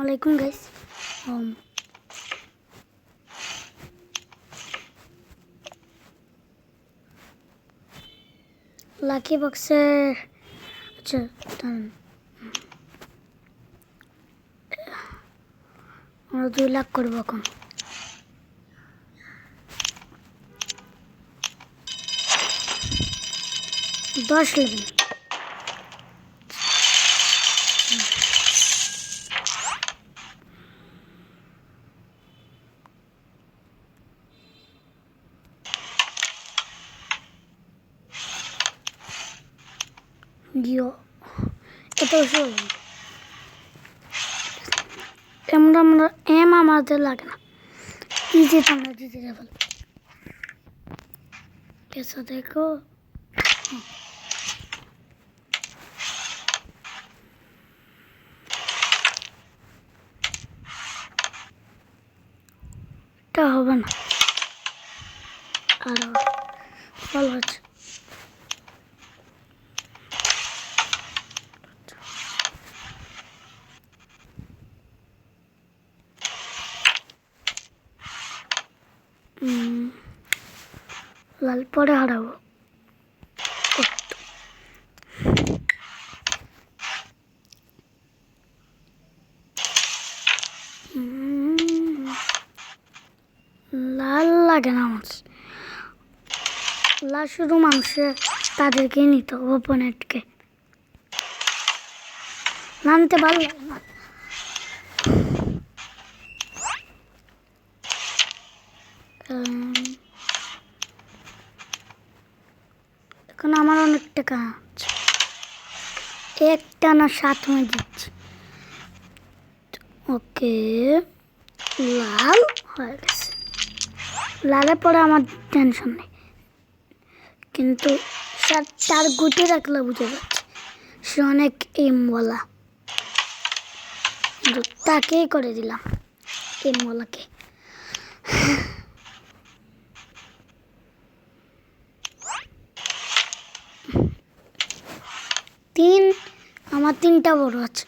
Assalamualaikum guys. Lucky boxer. আচ্ছা আমরা 2 লাখ করব এখন। 10 লেভেল। Yo, itu sih. আমাদের লাগে না। ইজি আমরা দিতে যাব। कैसा देखो? তা হবে না। আর ভালো আছে। লাল পরে হারাবো। লাল লাগে না আমার। লাল শুধু মানুষের তাদেরকে নিত ওপোনেন্টকে। নামতে ভালো লাগে না। এখন আমার অনেক টাকা আছে। একটা না 7 মিনিট দিচ্ছি। ওকে লাল হয়ে গেছে। লালে পরে আমার টেনশন নেই, কিন্তু তার গুটি রাখলে বুঝে যাচ্ছে সে অনেক এমওয়ালা। তাকেই করে দিলাম এমওয়ালাকে। আমার 3টা বড় আছে।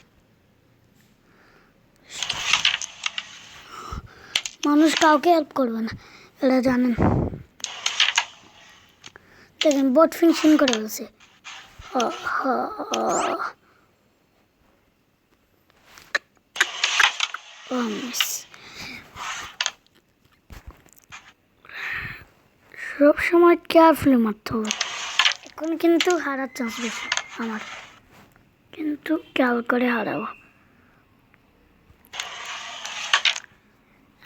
মানুষ কাউকে হেল্প করবে না, এটা জানেন। দেখেন বোট ফিনিশিং করে বলছে। সব সময় কেয়ারফুলি মারতে হবে। এখন কিন্তু হারার চান্স বেশি আমার, কিন্তু খেয়াল করে হারাবো।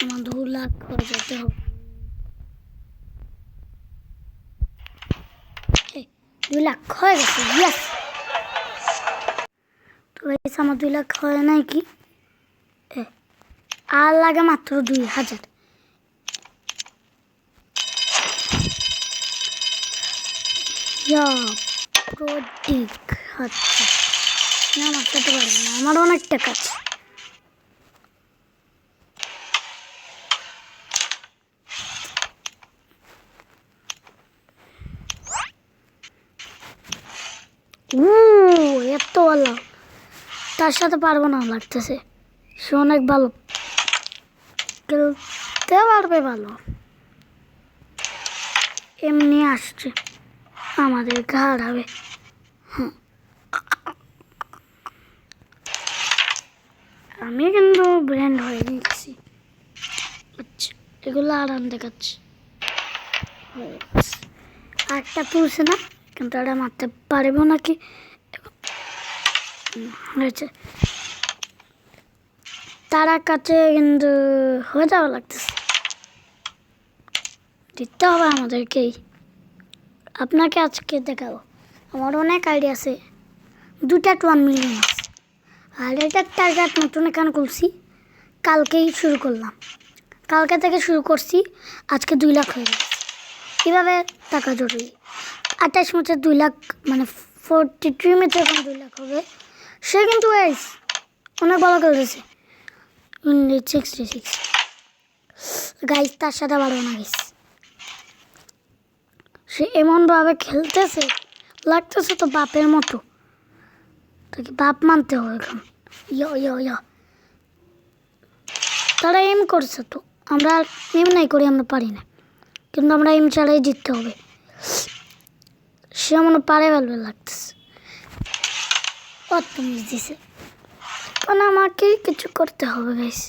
আমার 2 লাখ হয়ে যেতে হবে। 2 লাখ হয়ে গেছে। ইয়েস। তো গাইস আমার 2 লাখ হয় নাই কি? আর লাগে মাত্র 2000। প্রতীক আচ্ছা না মারতে পারবো না, আমার অনেক টাকা আছে। এত ভালো, তার সাথে পারবো না লাগতেছে। সে অনেক ভালো খেলতে পারবে, ভালো এমনি আসছে আমাদের ঘাড় হবে। আমি কিন্তু ব্র্যান্ড হয়ে গেছি। আচ্ছা এগুলো আরাম দেখাচ্ছে। আরেকটা তুলছে না, কিন্তু এটা মারতে পারবো নাকি হয়েছে। তারা কাছে কিন্তু হয়ে যাওয়া লাগতেছে। দিতে হবে আমাদেরকেই। আপনাকে আজকে দেখাবো আমার অনেক আইডিয়া আছে। 2টা 1 মিলিয়ন আছে। আর এটার টার্গেট নতুন এখানে খুলছি, কালকেই শুরু করলাম। কালকে থেকে শুরু করছি, আজকে 2 লাখ হয়ে গেছে। কীভাবে টাকা জরুরি 28 ম্যাচে 2 লাখ, মানে 43 ম্যাচে এখন 2 লাখ হবে। সে কিন্তু অনেক ভালো খেলতেছে। 66 গাইস, তার সাথে পারবো না গাইস। সে এমনভাবে খেলতেছে লাগতেছে তো বাপের মতো। তাকে বাপ মানতে হবে এখন। ইয়ো তারা এম করছে তো, আমরা এম নাই করি, আমরা পারি না, কিন্তু আমরা এম ছাড়াই জিততে হবে। সে মনে পারে ফেলবে লাগতেছে, কত মিস দিছে, মানে আমাকে কিছু করতে হবে গাইস।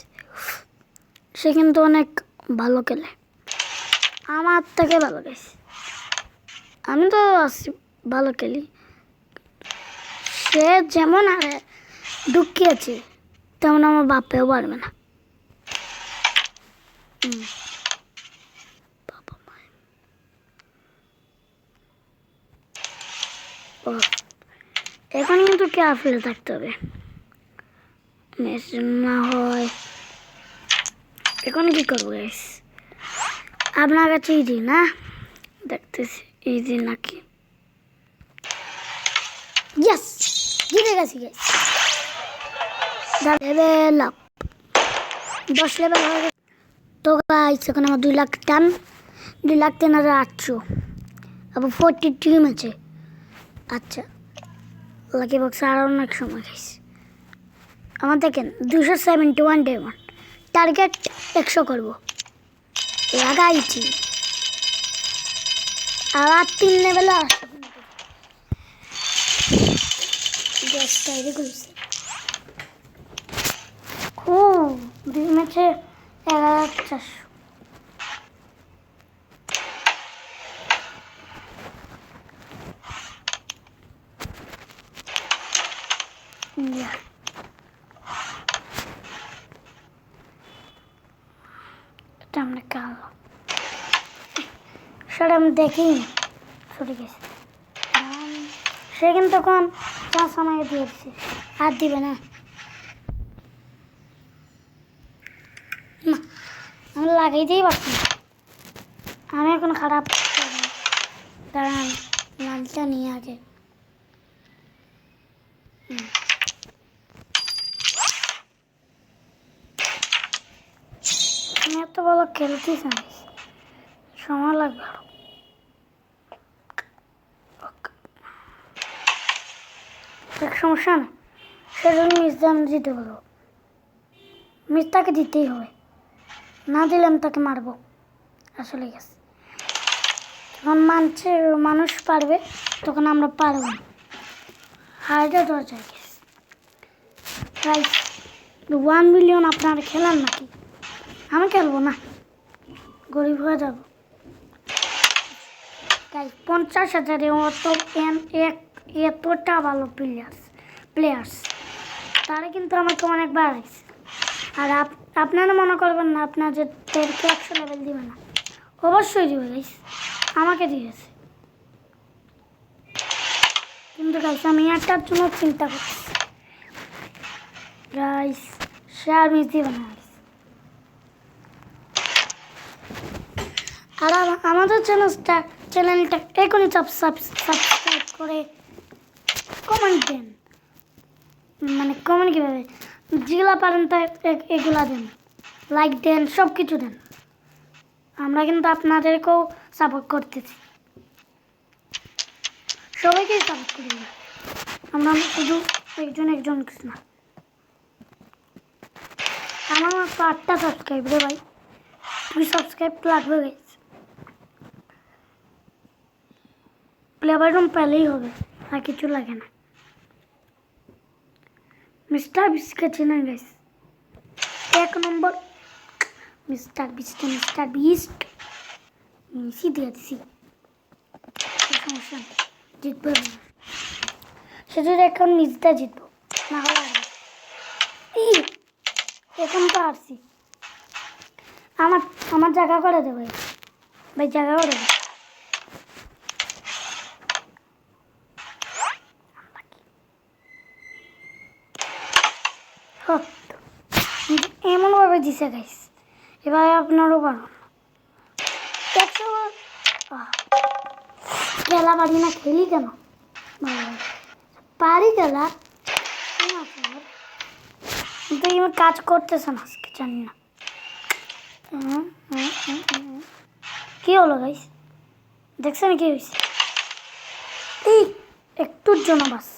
সে কিন্তু অনেক ভালো খেলে, আমার থেকে ভালো গাইস। আমি তো আছি ভালো খেলি, সে যেমন আরে ঢুকিয়েছে তেমন আমার বাপেও পারবে না। এখন কিন্তু কেয়ারফুল থাকতে হবে, মেশিন না হয়। এখন কি করবো গাইস? আপনার কাছে ইজি না, দেখতেছি ইজি নাকি। ইয়েস, জিতে গেছি গাইস। লেভেল আপ 10 লেভেল হয়ে গেছে তো গাইস। এখন আমার 2 লাখ টান, 2,03,800, আবার 40 টিম আছে। আচ্ছা, লাকি বক্স আর অনেক সময় গাইস। আমার দেখেন 271 ডায়মন্ড, টার্গেট 100 করবো, লাগাইছি। আর 3 লেভেল আসছে, গ্যাসটা এদিকে খুলছে। ও 2 ম্যাচে 11,400। এটা আমরা কালো, সেটা আমি দেখিনি, সরে গেছে। সে কিন্তু তখন চাষ আমাকে দিয়েছে, আর দিবে না। আমি লাগাইতেই পারছি না, আমি এখন খারাপ। দাঁড়ান, লালটা নিয়ে আগে। আমি এত ভালো খেলতেই চাই, সময় লাগবে আরো। সমস্যা না, সেজন্য মিসটা আমি দিতে পারবো। মিস তাকে দিতেই হবে, না দিলে আমি তাকে মারবো। আসলে গেছে, যখন মানুষ পারবে তখন আমরা পারবো না, হারটা দরজা গেছে। 1 মিলিয়ন আপনারা খেলান নাকি? আমি খেলবো না, গরিব হয়ে যাব। 50,000 এতটা ভালো প্লেয়ার্স তারা কিন্তু আমাকে অনেক বাড়াইছে। আর আপনারা মনে করবেন না আপনাদেরকে 100 লেভেল দিবে না, অবশ্যই দিবে গাইস, আমাকে দিয়েছে। কিন্তু গাইস আমি একটার জন্য চিন্তা করছি গাইস, সে আর মিস দিবে না। আর আমাদের চ্যানেলটা এখনই সাবস্ক্রাইব করে কমেন্ট দেন, মানে কমেন্ট কীভাবে যেগুলা পারেন তা এগুলা দেন, লাইক দেন, সব কিছু দেন। আমরা কিন্তু আপনাদেরকেও সাপোর্ট করতেছি, সবাইকেই সাপোর্ট করি না, আমরা শুধু একজন কিছু না। আমার মাত্র 8টা সাবস্ক্রাইব রে ভাই, 2 সাবস্ক্রাইব লাগবে গাইস। প্লেবার রুম পেলেই হবে, আর কিছু লাগে না। মিস্টার বিস্টকে চেনেন গাইস, 1 নম্বর মিস্টার বিস্ট মিসি দিয়ে দিছি, সমস্যা নেই, জিতবে শুধু এখন মিসটা জিতবো, না হলে এখন তো আসছি। আমার জায়গা করে দেবে ভাই, জায়গা করে দেবে। এমনভাবে দিছে গাইস, এবার আপনারও পারুন। 100 খেলা পারি না, খেলি কেন? পারি খেলা, কিন্তু এবার কাজ করতেছে না আজকে, জানি না কি হলো গাইস, দেখছেন কি হয়েছে? এই একটুর জন্য বাঁচছে।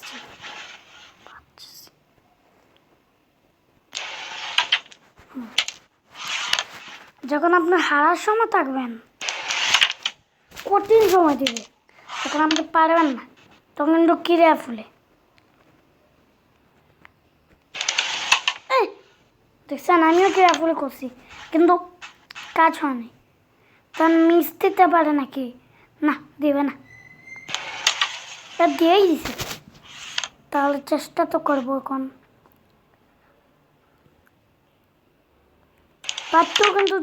যখন আপনি হারার সময় থাকবেন, কঠিন সময় দিবে, তখন আপনি পারবেন না, তখন কিন্তু কিরে ফুলে। দেখছেন, আমিও কিরা ফুলে করছি, কিন্তু কাজ হয়নি। তখন মিস দিতে পারে নাকি? না, দেবে না, দিয়েই দিছে। তাহলে চেষ্টা তো করবো এখন। পারতেও কিন্তু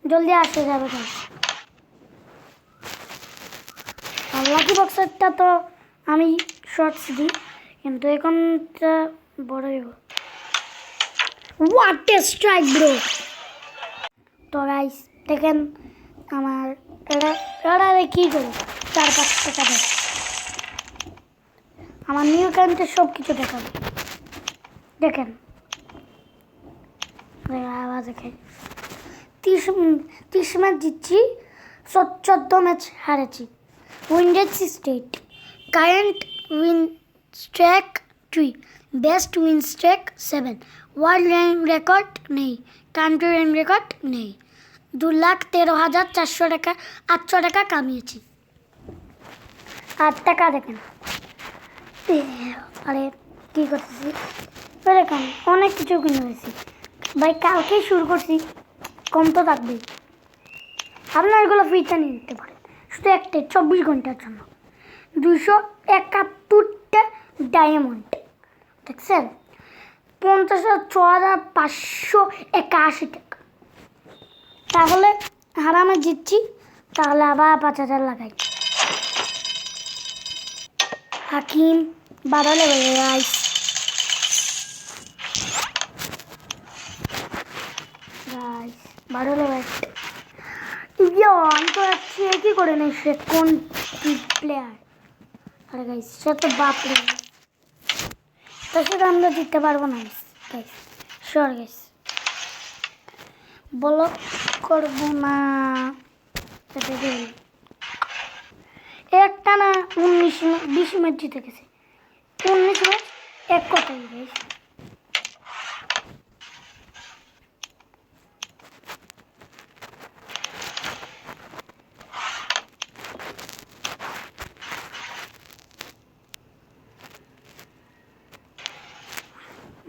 জলদি আসে যাবে কেন। আর লাকি বক্সারটা তো আমি শর্টস দিই, কিন্তু এখন বড়ই হোয়াট এ স্ট্রাইক ব্রো। তো গাইস দেখেন আমার এটা কী করে 4-5 টাকা দেয়। আমার নিউ অ্যাকাউন্টে সব কিছু দেখাবে, দেখেন আওয়াজ দেখে 30 ম্যাচ জিতছি, 14 ম্যাচ হারেছি। উইন্ডেজ stat, current win streak 3, best win streak 7, world rank record নেই, কান্ট্রি র্যাঙ্ক রেকর্ড নেই। 2,13,400 টাকা, 800 টাকা কামিয়েছি। 8 টাকা দেখেন, আরে কী করতেছি দেখেন, অনেক কিছু কিনে হয়েছি ভাই, কালকেই শুরু করছি, কম তো থাকবেই। আপনার এগুলো ফ্রিতে নিয়ে নিতে পারেন, শুধু একটাই 24 ঘন্টার জন্য। 271টা ডায়মন্ড দেখছেন, 56,581 টাকা। তাহলে হারামে জিতছি, তাহলে আবার 5,000 লাগাই। হাকিম 12 লেভেল গাইস, গাইস 12 লেভেল। আমি তো যাচ্ছি কি করে নেই, সে কোন প্লেয়ার? আরে গাইস সে তো বাপরে, তার সাথে আমরা জিততে পারবো না গাইস, শিওর গাইস। ব্লক করবো না, একটা না 20 ম্যাচ জিতে গেছে, 19 ম্যাচ এক কথাই গাইস।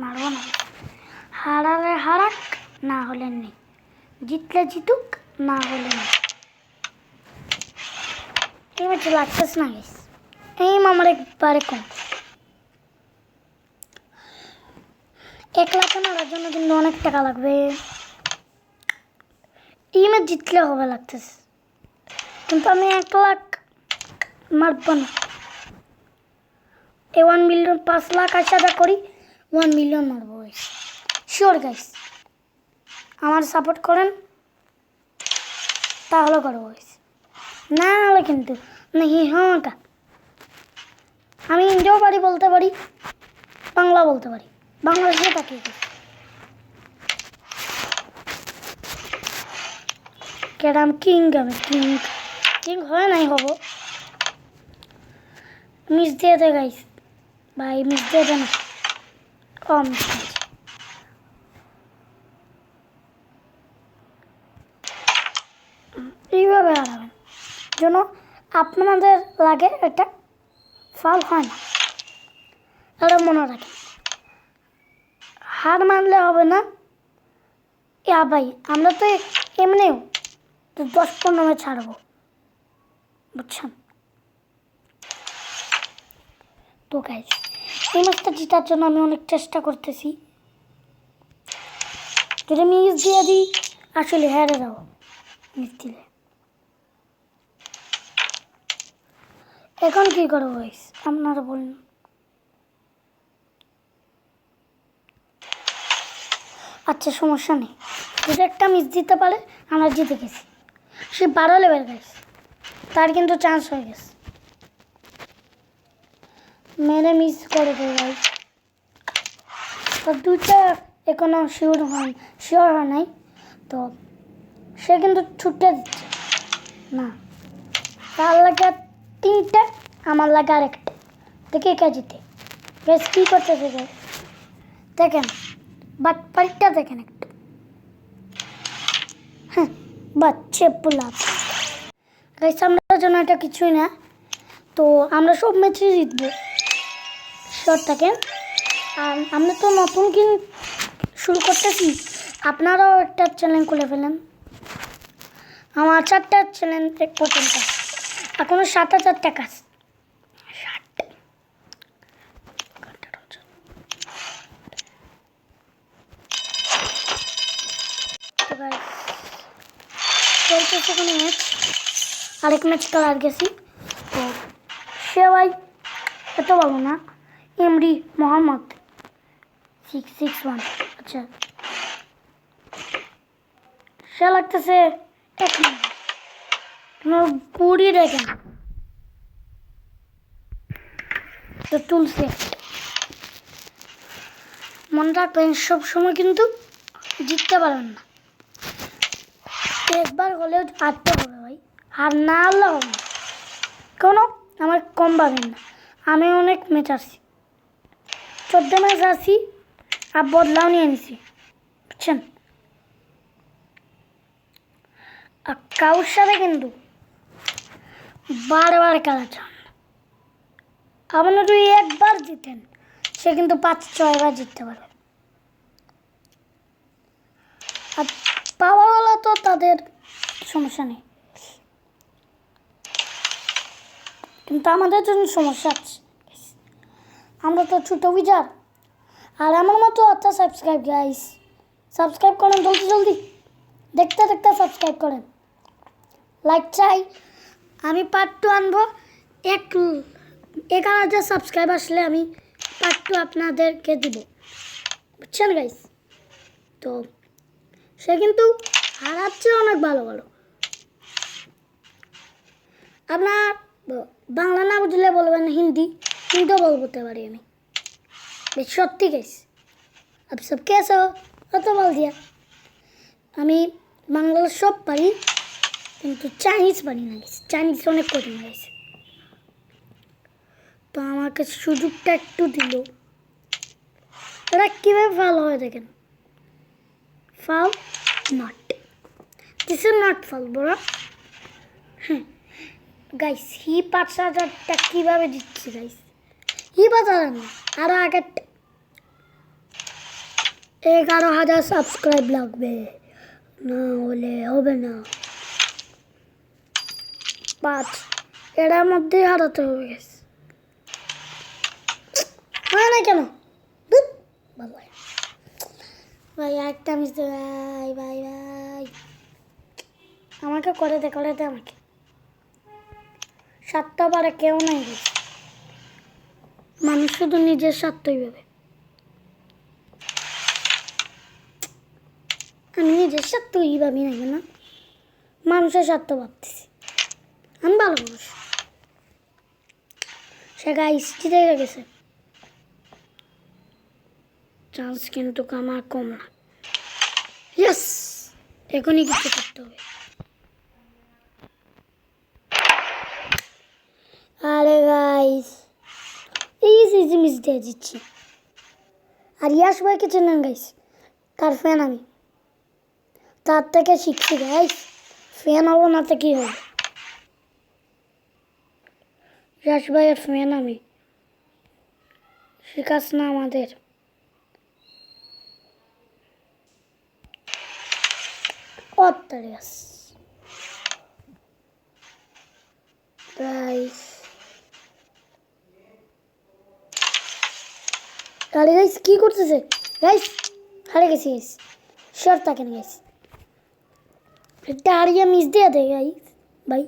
মারবো না, হারালে হারাক, না হলে নেই, জিতলে জিতুক, না হলে নেই। এই ম্যাচে লাগতেস না গাইস, এইম আমার একবারে কম। 1 লাখ মারার জন্য কিন্তু অনেক টাকা লাগবে। এই ম্যাচ জিতলে হবে লাগতেছে, কিন্তু আমি 1 লাখ মারবো না। 1 মিলিয়ন 5 লাখ আশা করি 1 মিলিয়ন মারবো গাইস, শিওর গাইস। আমার সাপোর্ট করেন, তাহলে করবো গাইস, না হলে কিন্তু নাকি। হ্যাঁ, আমি ইন্ডিয়াও পারি, বলতে পারি, বাংলা বলতে পারি, বাংলাদেশে থাকি। কেরাম কিং, আমি কিং হয় নাই হব। মিস দিয়ে দে গাইস, ভাই মিস দিয়ে দে না, কম এইভাবে হারাবেন যেন আপনাদের লাগে এটা ফাল হয় না, এটা মনে রাখেন। হার মানলে হবে না। ভাই আমরা তো এমনিও তো 10-15 ম্যাচ ছাড়বো, বুঝছেন তো গাইস। এই ম্যাচটা জেতার জন্য আমি অনেক চেষ্টা করতেছি, যদি মিস দিয়ে দিই আসলে হেরে যাবো মিস দিলে। এখন কি করবো গাইস আপনারা বলুন। আচ্ছা সমস্যা নেই, যদি একটা মিস দিতে পারে আমরা জিতে গেছি। সে 12 লেভেল গাইস, তার কিন্তু চান্স হয়ে গেছে, মেরে মিস করে দেয় গাইস। তো 2টা এখনো শিওর হয় নাই, তো সে কিন্তু ছুটে দিচ্ছে না, তার লাগে 3টা, আমার লাগে আরেকটা, দেখে কে জিতে গাইস। কী করতেছে গাইস দেখেন, বাট পাল্টা দেখেন একটু। হ্যাঁ বাচ্চে পোলাপ গাইস, আমরা জন্য এটা কিছুই না। তো আমরা সব ম্যাচে জিতবো, শর্ট থাকেন। আর আমরা তো নতুন শুরু করতেছি, আপনারাও একটা চ্যানেল খুলে ফেলেন। আমার 4টা চ্যানেল পর্যন্ত এখনো 7,000 টাকা আছে। চলতেছে কোনো ম্যাচ, আরেক ম্যাচ খেলার গেছি। তো সে ভাই এত ভালো না, এমডি মোহাম্মদ 661। আচ্ছা, সে লাগতেছে 1 নম্বর 20 দেখেন তো তুলছে। মনে রাখবেন সবসময় কিন্তু জিততে পারবেন না, একবার হলেও হারতে হবে ভাই, আর না হারলে হবে না। কোনো আমার কম পাবেন না, আমি অনেক ম্যাচ আসছি, 14 ম্যাচ আসি আর বদলাও নিয়ে নিছি, বুঝছেন। আর কাউর সাথে কিন্তু বারবার খেলা চান, আপনারা যদি একবার জিতেন সে কিন্তু 5-6 বার জিততে পারবে। আর পাওয়ারওয়ালা তো তাদের সমস্যা নেই, কিন্তু আমাদের জন্য সমস্যা আছে, আমরা তো ছোট উইজার। আর আমার মতো আচ্ছা সাবস্ক্রাইব গাইস, সাবস্ক্রাইব করেন জলদি জলদি, দেখতে দেখতে সাবস্ক্রাইব করেন, লাইক চাই। আমি পার্ট 2 আনবো, 11,000 সাবস্ক্রাইব আসলে আমি পার্ট 2 আপনাদেরকে দিব, বুঝছেন গাইস। তো সে কিন্তু হারাচ্ছে অনেক ভালো ভালো। আপনার বাংলা না বুঝলে বলবেন হিন্দি, হিন্দিও বলতে পারি আমি, বেশ সত্যি গাইস। আপ সব কেসে হো, অত বল দিয়া। আমি বাংলা সব পারি, কিন্তু চাইনিজ পারি না গাইস, চাইনিজ অনেক কঠিন গাইস। তো আমাকে সুযোগটা একটু দিল, এটা কীভাবে ভালো হয় দেখেন, foul not, this is not foul বড়। হ্যাঁ গাইস, হি 5,000টা কীভাবে দিচ্ছে গাইস, হি 5,000 না, আরও আগে 11,000 সাবস্ক্রাইব লাগবে, না হলে হবে না। 5 এটার মধ্যেই হারাতে হবে গেছে, হয় না কেন ভালো ভাই, একটা মিস ভাই ভাই ভাই, আমাকে করে দে আমাকে 7টা পারে কেউ নাই গেছে, মানুষ শুধু নিজের স্বার্থই ভাবে। আমি নিজের স্বার্থই ভাবি না কেন, মানুষের স্বার্থ ভাবতেছি, আমি ভালো মানুষ। সে গাইস জিতে গেছে, চান্স কিন্তু আমার কম না। ইয়েস, এখনই কিছু করতে হবে। আরে গাইস ইজি মিস দিয়ে দিচ্ছি। আর ইয়াস ভাইকে চেনেন গাইস, তার ফ্যান আমি, তার থেকে শিখছি গাইস, ফ্যান হবো না তো কী হবে, ইয়াস ভাইয়ের ফ্যান আমি, শিখাস না আমাদের। গাইস আরে গাইস কি করতেছে গাইস, হারে গেছি গাইস, শর্ট থাকেন গাইস, একটা হারিয়ে মিস দিয়ে দে গাইস, ভাই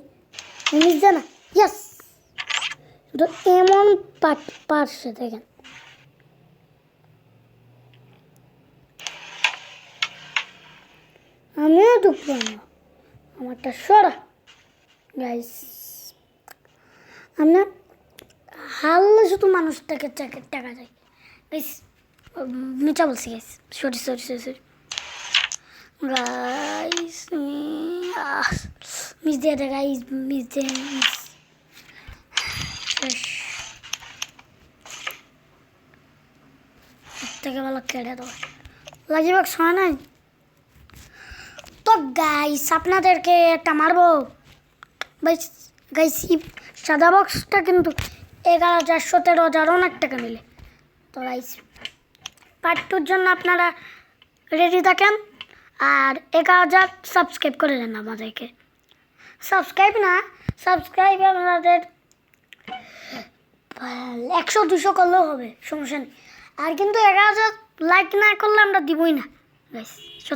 মিস দে না। ইয়েস, তো এমন পারছে দেখেন, আমিও দুঃখ না, আমারটা সরা গাইস। আমরা হারলে শুধু মানুষটাকে টাকা যায় গাইস, মিথ্যা বলছি গাইস, সরি গাইস, মিস দিয়ে দে গাইস, মিস দে থেকে ভালো কেটে দেবো, লাগিবাক সময় নাই। তো তো গাইস আপনাদেরকে একটা মারবো গাইস। গাইস সাদা বক্সটা কিন্তু 11,17,000 অনেক টাকা মিলে। তো গাইস পার্ট 2-র জন্য আপনারা রেডি থাকেন আর 11,000 সাবস্ক্রাইব করে দেন আমাদেরকে। সাবস্ক্রাইব আমাদের 100-200 করলেও হবে, সমস্যা নেই। আর কিন্তু 11,000 লাইক না করলে আমরা দিবই না গাইস।